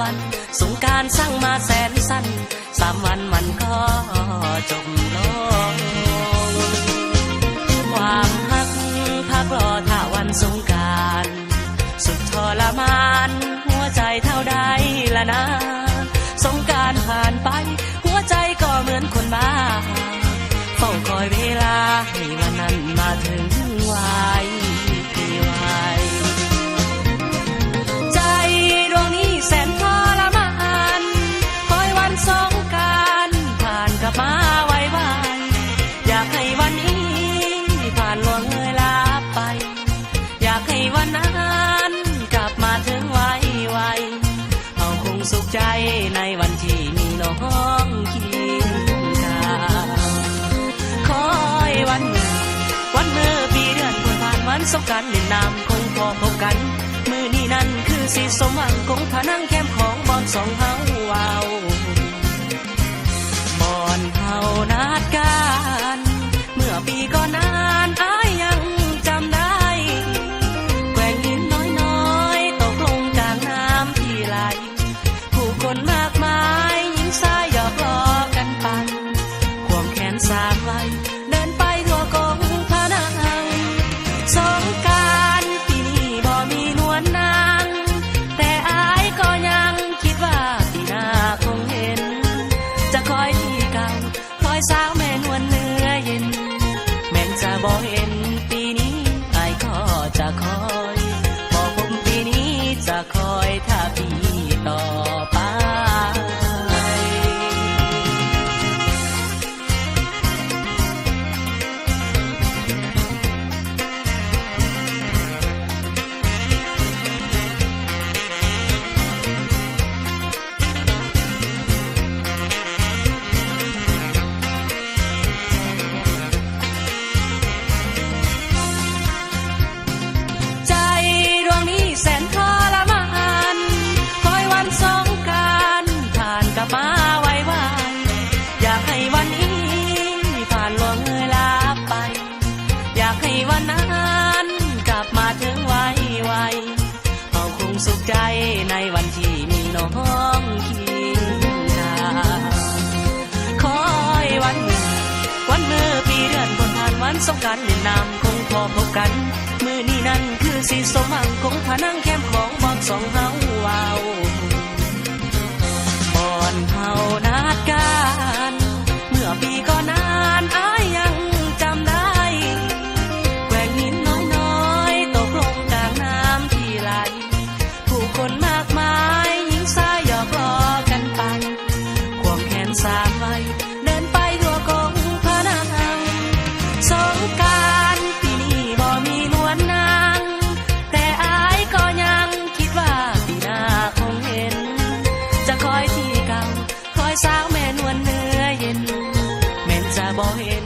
วันสงกรานต์สร้างมาแสนสั้น3 วันมันก็จบลงความฮักพักรอถ้าวันสงกรานต์สุดทรมานหัวใจเท่าใดละนะสงกรานต์ผ่านไปหัวใจก็เหมือนคนบ้าเฝ้าคอยเวลาให้วันนั้นมาถึงไวใจดวงนี้แสนทรมานคอยวันสงกรานต์ผ่านกลับมาไวๆอยากให้วันนี้ผ่านล่วงเลยลาไปอยากให้วันนั้นกลับมาถึงไวๆเอาคงสุขใจในวันที่มีน้องเคียงข้างคอยวันมือปีเดือนผ่านวันสงกรานต์เล่นน้ำคงพอพบกันมือนี้นั่นคือสิสมหวังคงพานั่งแคมของบอนสองเฮาว้าวบอนเฮานัดกันเมื่อปีก่อนนานอ้ายยังจำได้แกว่งหินน้อยๆตกลงกลางน้ำที่ไหลผู้คนมากมายหญิงชายหยอกล้อกันไปควงแขนสามไว้เดินไปทั่วกองพระนางสงกรานต์ปีนี้บ่มีนวลนางแต่อ้ายก็ยังคิดว่าปีหน้าคงเห็นจะคอยที่เก่าคอยสาวแม่นวลเนื้อเย็นแม่นจะบ่เห็นปีนี้อ้ายก็จะคอยบอกผมปีนี้จะคอยถ้าปีต่อไปใจดวงนี้แสนทรมานคอยวันสงกรานต์ผ่านกลับมาไวๆอยากให้วันนี้ผ่านล่วงเลยลาไปอยากให้วันนั้นกลับมาถึงไวๆเอาคงสุขใจในวันที่มีน้องเคียงข้างคอยวันมือปีเดือนผ่านวันสงกรานต์เล่นน้ำคงพอพบกันมือนี้นั่นคือสิสมหวังคงพานั่งแคมของบอนสองเฮาว้าวบอนเฮานัดกันเมื่อปีก่อนนานอ้ายยังจำได้แกว่งหินน้อยๆตกลงกลางน้ำที่ไหลผู้คนมากมายหญิงชายหยอกล้อกันไปควงแขนสามไว้เดินไปทั่วกองพระนางสงกรานต์ปีนี้บ่มีนวลนางแต่อ้ายก็ยังคิดว่าปีหน้าคงเห็นจะคอยที่เก่าคอยสาวแม่นวลเนื้อเย็นแม่นจะบ่เห็น